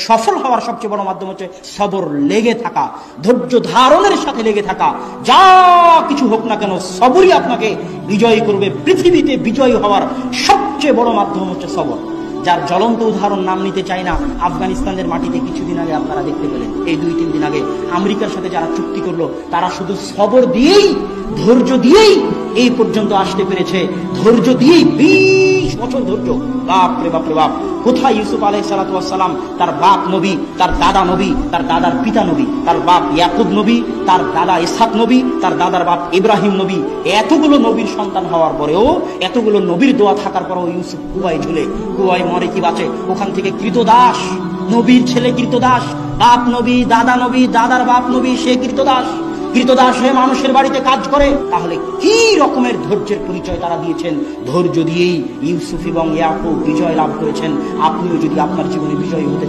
সফল হওয়ার সবচেয়ে বড় মাধ্যম হচ্ছে সবর, লেগে থাকা, ধৈর্য ধারণের সাথে লেগে থাকা। যা কিছু হোক না কেন সবরই আপনাকে বিজয়ী করবে। পৃথিবীতে বিজয়ী হওয়ার সবচেয়ে বড় মাধ্যম হচ্ছে সবর, যার জ্বলন্ত উদাহরণ নাম নিতে চাই না। আফগানিস্তানের মাটিতে কিছুদিন আগে আপনারা দেখতে পেলেন, এই 2-3 দিন আগে আমেরিকার সাথে যারা চুক্তি করলো, তারা শুধু সবর দিয়েই, ধৈর্য দিয়েই এই পর্যন্ত আসতে পেরেছে। ধৈর্য দিয়েই 20 বছর ধৈর্য। বাপরে বাপরে বাপ! কোথায় ইউসুফ আলাইহিস সালাতু ওয়াস সালাম, তার বাপ নবী, তার দাদা নবী, তার দাদার পিতা নবী, তার বাপ ইয়াকুব নবী, তার দাদা ইসহাক নবী, তার দাদার বাপ ইব্রাহিম নবী। এতগুলো নবীর সন্তান হওয়ার পরেও, এতগুলো নবীর দোয়া থাকার পরেও ইউসুফ কুয়ায় ঝুলে, কুয়ায় মরে কি বাঁচে, ওখান থেকে কৃতদাস, নবীর ছেলে কৃতদাস, বাপ নবী, দাদা নবী, দাদার বাপ নবী, সে কৃতদাস, কৃতদাস হয়ে মানুষের বাড়িতে কাজ করে। তাহলে কি রকমের ধৈর্যের পরিচয় তারা দিয়েছেন! ধৈর্য দিয়েই ইউসুফ এবং ইয়াকুব বিজয় লাভ করেছেন। আপনিও যদি আপনার জীবনে বিজয়ী হতে